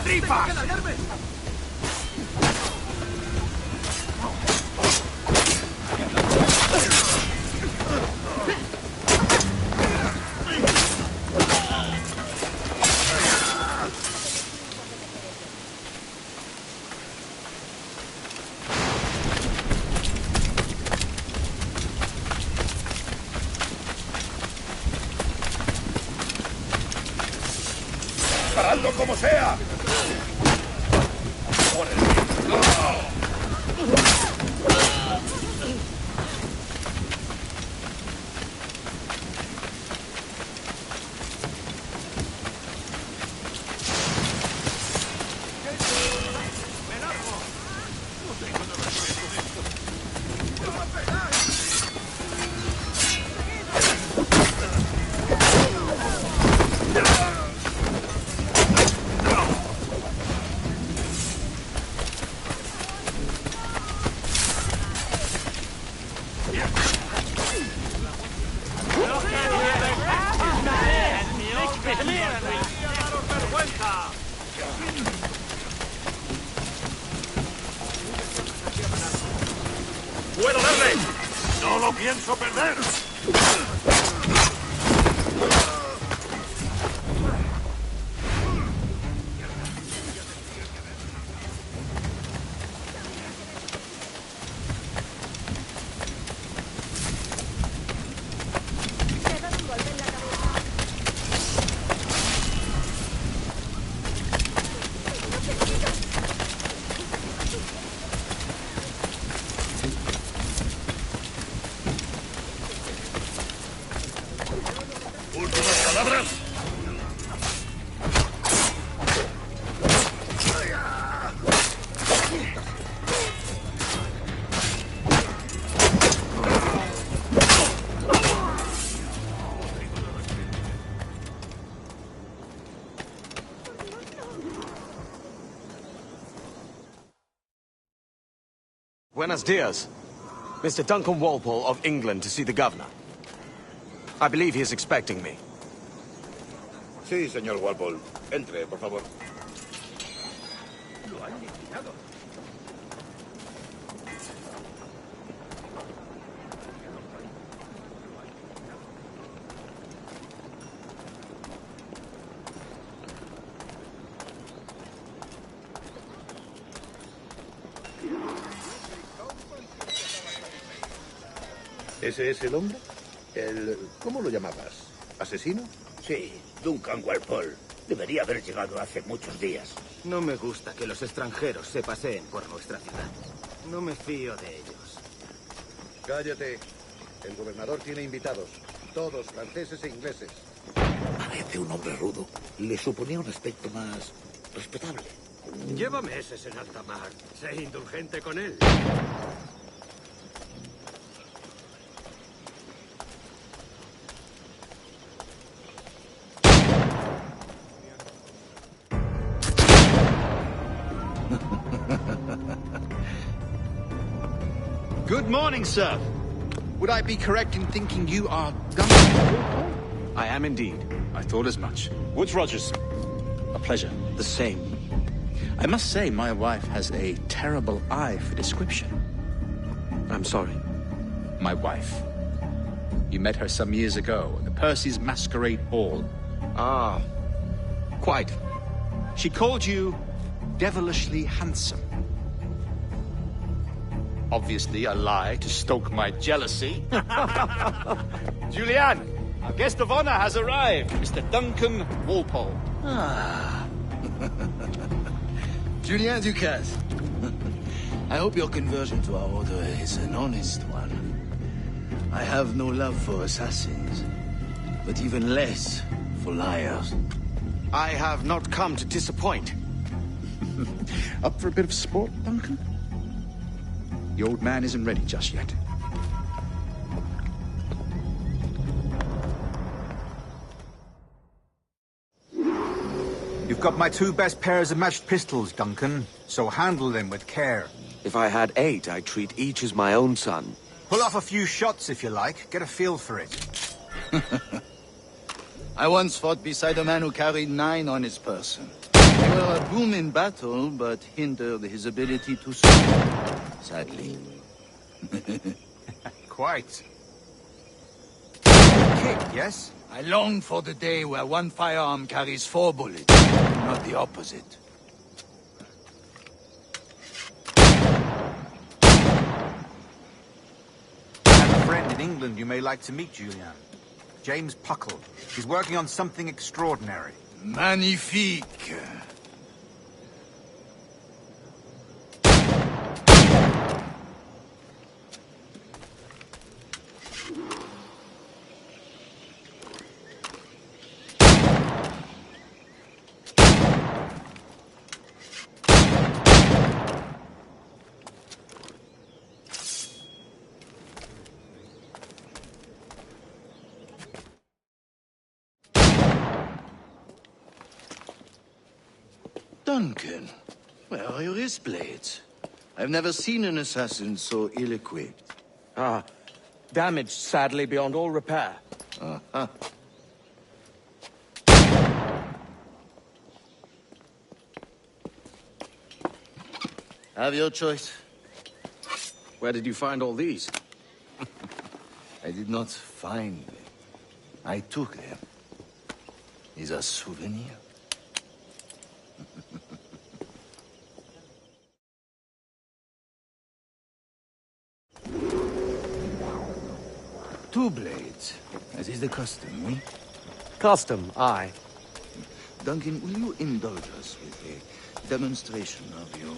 tripas! ¡Paradlo como sea! ¡Por el bien! ¡Puedo darle! ¡No lo pienso perder! ¡Últimas palabras! Buenos dias. Mr. Duncan Walpole of England to see the governor. I believe he is expecting me. Sí, señor Walpole. Entre, por favor. Lo han liquidado. ¿Ese es el hombre? ¿Cómo lo llamabas? ¿Asesino? Sí, Duncan Walpole. Debería haber llegado hace muchos días. No me gusta que los extranjeros se paseen por nuestra ciudad. No me fío de ellos. Cállate. El gobernador tiene invitados. Todos franceses e ingleses. Parece un hombre rudo. Le suponía un aspecto más respetable. Lleva meses en alta mar. Sé indulgente con él. Good morning, sir. Would I be correct in thinking you are Duncan? I am indeed. I thought as much. Woods Rogers. A pleasure. The same. I must say, my wife has a terrible eye for description. I'm sorry. My wife. You met her some years ago at the Percy's Masquerade Ball. Ah, quite. She called you devilishly handsome. Obviously a lie to stoke my jealousy. Julianne, our guest of honor has arrived, Mr. Duncan Walpole. Ah. Julien Ducasse. I hope your conversion to our order is an honest one. I have no love for assassins, but even less for liars. I have not come to disappoint. Up for a bit of sport, Duncan? The old man isn't ready just yet. You've got my two best pairs of matched pistols, Duncan, so handle them with care. If I had 8, I'd treat each as my own son. Pull off a few shots if you like. Get a feel for it. I once fought beside a man who carried 9 on his person. They were a boom in battle, but hindered his ability to swim, sadly. Quite. Kick, yes? I long for the day where one firearm carries 4 bullets, not the opposite. I have a friend in England you may like to meet, Julian. James Puckle. He's working on something extraordinary. Magnifique! Duncan, where are your wrist blades? I've never seen an assassin so ill-equipped. Ah, damaged sadly beyond all repair. Uh-huh. Have your choice. Where did you find all these? I did not find them. I took them. Is a souvenir. Two blades, as is the custom, eh? Custom, aye. Duncan, will you indulge us with a demonstration of your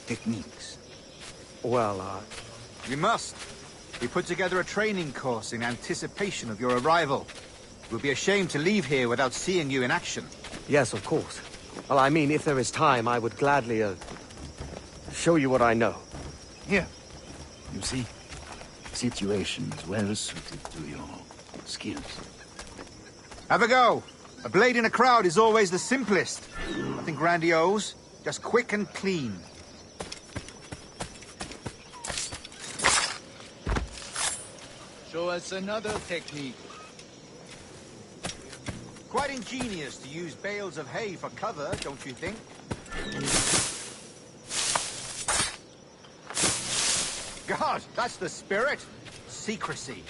techniques? Well, We must. We put together a training course in anticipation of your arrival. It would be a shame to leave here without seeing you in action. yes, of course. Well, I mean, if there is time, I would gladly, show you what I know. Here. You see? Situations well suited to your skills. Have a go. A blade in a crowd is always the simplest. Nothing grandiose, just quick and clean. Show us another technique. Quite ingenious to use bales of hay for cover, don't you think? God, that's the spirit. Secrecy.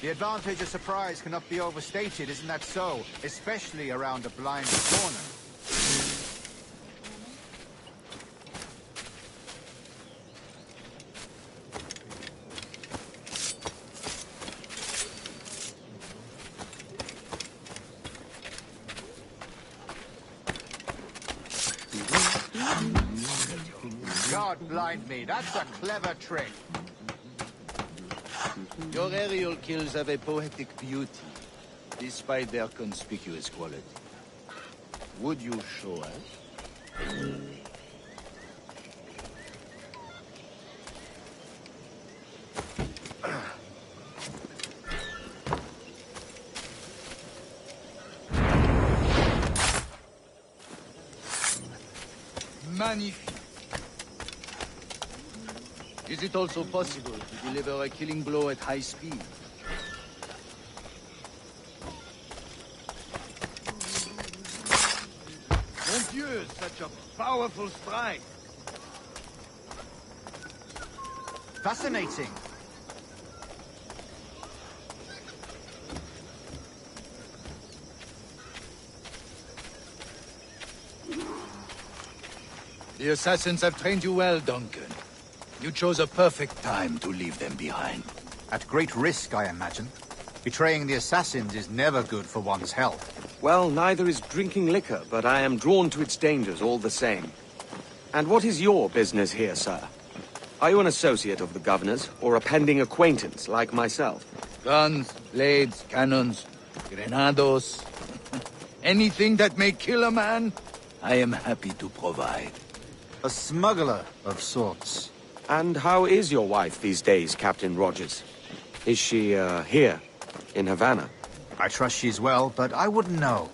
The advantage of surprise cannot be overstated, isn't that so? Especially around a blind corner. God blind me, that's a clever trick. Your aerial kills have a poetic beauty, despite their conspicuous quality. Would you show us? Magnifique. Is it also possible to deliver a killing blow at high speed? Mon Dieu, such a powerful strike! Fascinating. The assassins have trained you well, Duncan. You chose a perfect time to leave them behind. At great risk, I imagine. Betraying the assassins is never good for one's health. Well, neither is drinking liquor, but I am drawn to its dangers all the same. And what is your business here, sir? Are you an associate of the governor's, or a pending acquaintance like myself? Guns, blades, cannons, grenados. Anything that may kill a man, I am happy to provide. A smuggler of sorts. And how is your wife these days, Captain Rogers? Is she, here, in Havana? I trust she's well, but I wouldn't know.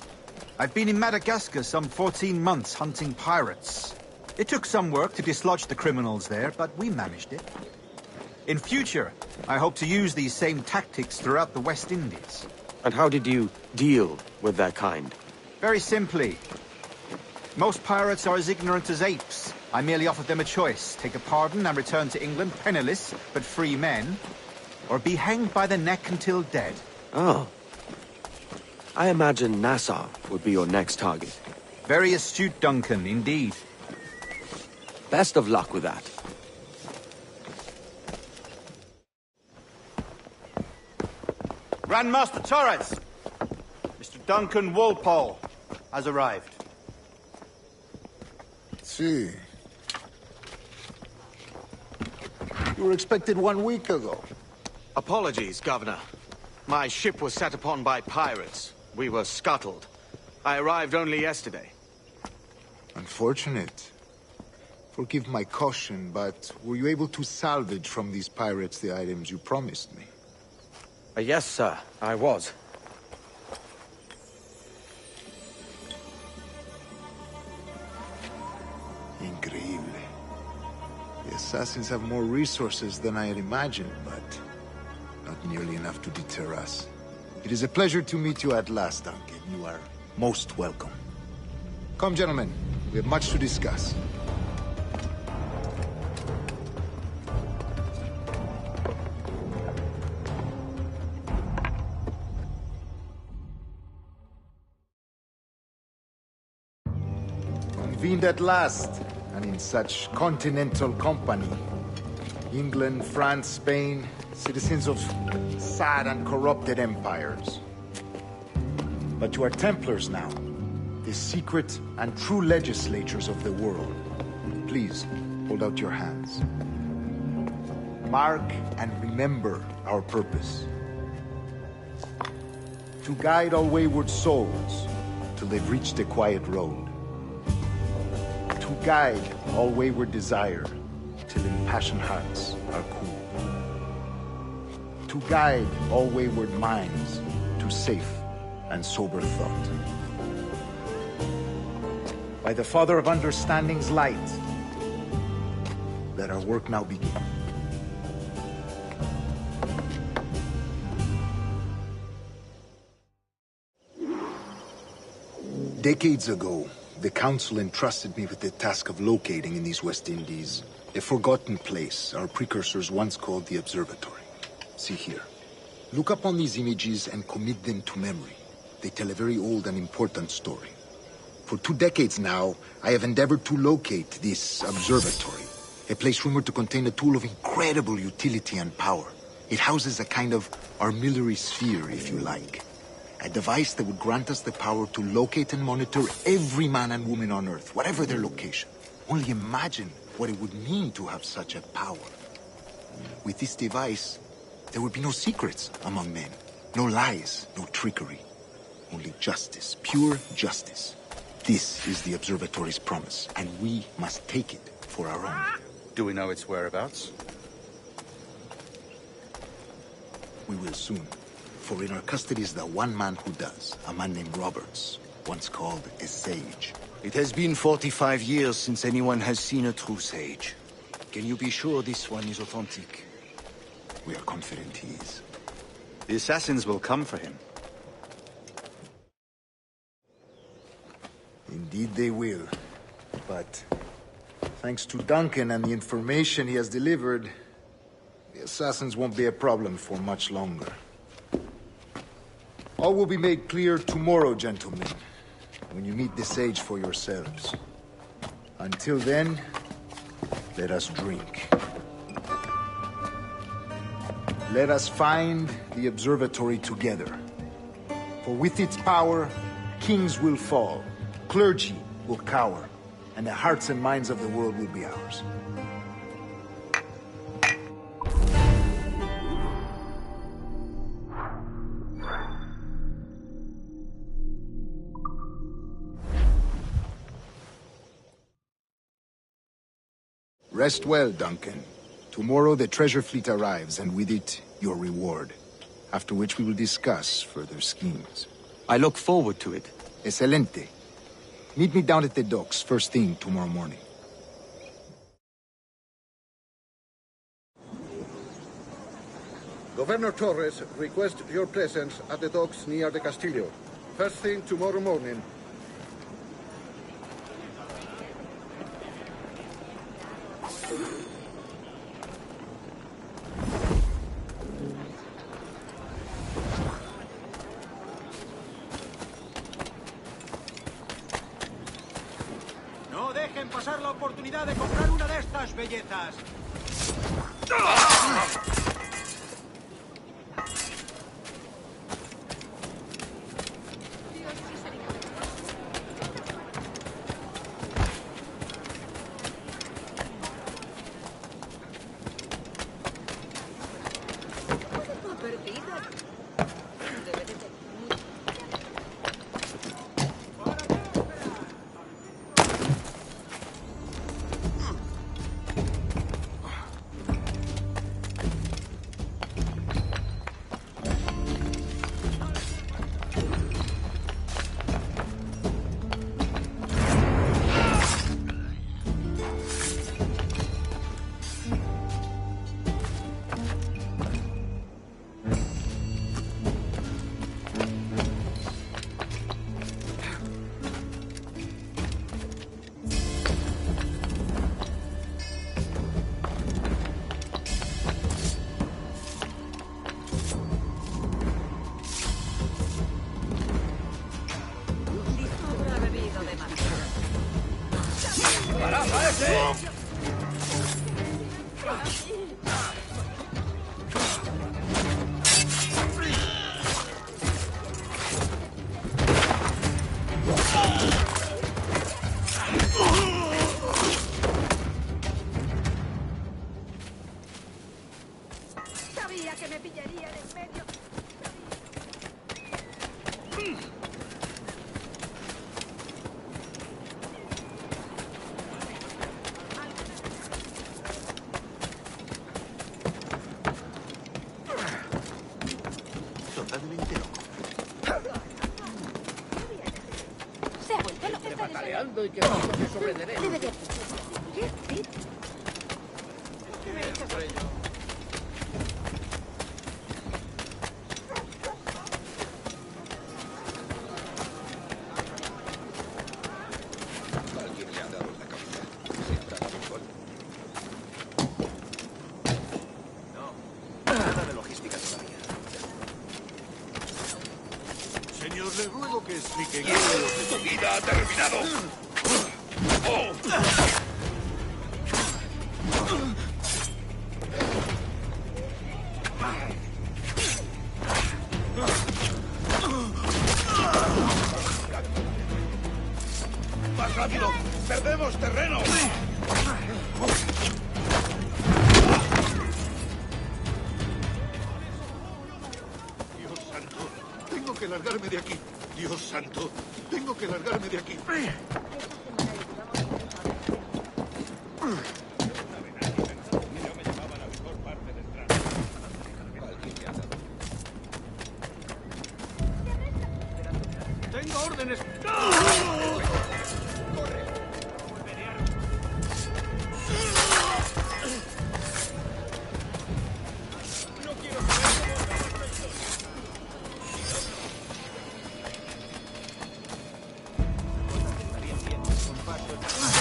I've been in Madagascar some 14 months hunting pirates. It took some work to dislodge the criminals there, but we managed it. In future, I hope to use these same tactics throughout the West Indies. And how did you deal with that kind? Very simply. Most pirates are as ignorant as apes. I merely offered them a choice. Take a pardon and return to England penniless, but free men. Or be hanged by the neck until dead. Oh. I imagine Nassau would be your next target. Very astute, Duncan, indeed. Best of luck with that. Grandmaster Torres! Mr. Duncan Walpole has arrived. See. You were expected 1 week ago. Apologies, Governor. My ship was set upon by pirates. We were scuttled. I arrived only yesterday. Unfortunate. Forgive my caution, but were you able to salvage from these pirates the items you promised me? Yes, sir. I was. Increíble. The assassins have more resources than I had imagined, but not nearly enough to deter us. It is a pleasure to meet you at last, Duncan. You are most welcome. Come, gentlemen. We have much to discuss. Convened at last, and in such continental company. England, France, Spain, citizens of sad and corrupted empires. But you are Templars now, the secret and true legislators of the world. Please, hold out your hands. Mark and remember our purpose. To guide all wayward souls till they've reached the quiet road. To guide all wayward desire till impassioned hearts are cool. To guide all wayward minds to safe and sober thought. By the Father of Understanding's light, let our work now begin. Decades ago, the Council entrusted me with the task of locating in these West Indies a forgotten place our precursors once called the Observatory. See here. Look upon these images and commit them to memory. They tell a very old and important story. For 2 decades now, I have endeavored to locate this observatory, a place rumored to contain a tool of incredible utility and power. It houses a kind of armillary sphere, if you like. A device that would grant us the power to locate and monitor every man and woman on Earth, whatever their location. Only imagine what it would mean to have such a power. With this device, there would be no secrets among men. No lies, no trickery. Only justice, pure justice. This is the Observatory's promise, and we must take it for our own. Do we know its whereabouts? We will soon. For in our custody is the one man who does, a man named Roberts, once called a sage. It has been 45 years since anyone has seen a true sage. Can you be sure this one is authentic? We are confident he is. The assassins will come for him. Indeed they will. But thanks to Duncan and the information he has delivered, the assassins won't be a problem for much longer. All will be made clear tomorrow, gentlemen, when you meet the sage for yourselves. Until then, let us drink. Let us find the observatory together. For with its power, kings will fall, clergy will cower, and the hearts and minds of the world will be ours. Rest well, Duncan. Tomorrow the treasure fleet arrives, and with it, your reward. After which we will discuss further schemes. I look forward to it. Excelente. Meet me down at the docks first thing tomorrow morning. Governor Torres requests your presence at the docks near the Castillo. First thing tomorrow morning. No dejen pasar la oportunidad de comprar una de estas bellezas. Sabía que me pillarían en medio. Totalmente loco. Se ha vuelto loco. Pataleando y que no sobre derecho. Debería... ¿Qué? Alguien le ha dado en la cabeza. Siempre ha dado un gol. No, nada de logística todavía. Señor, le ruego que explique... ¡Tu vida ha terminado! ¡Más rápido! ¡Perdemos terreno! Dios santo, tengo que largarme de aquí. Dios santo, tengo que largarme de aquí. ¡Tengo órdenes!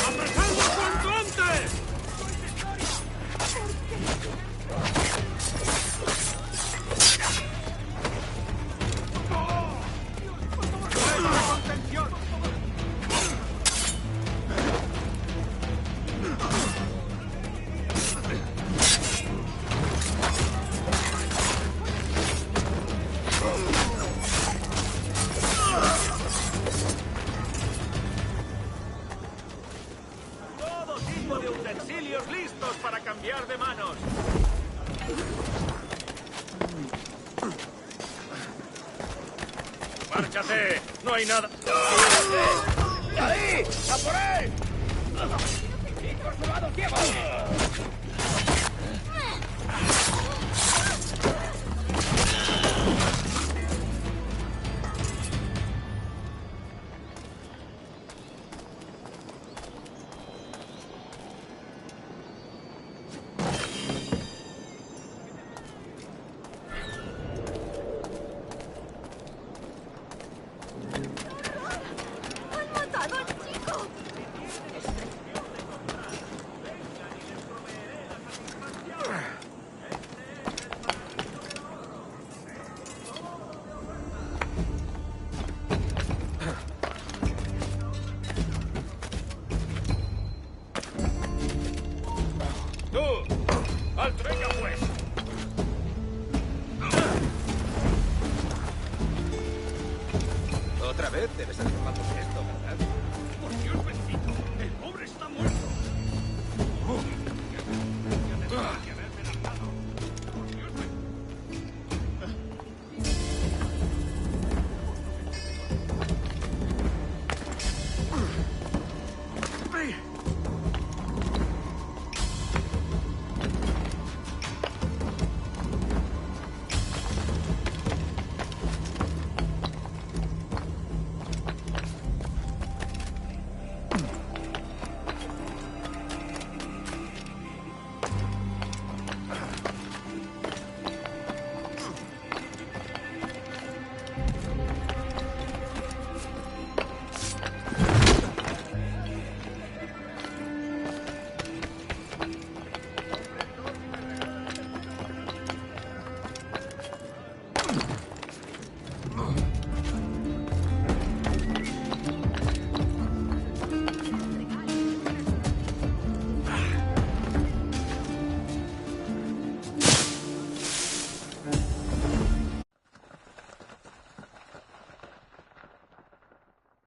¡Apresarlo cuanto antes! Todo tipo de utensilios listos para cambiar de manos. ¡Márchate! ¡No hay nada!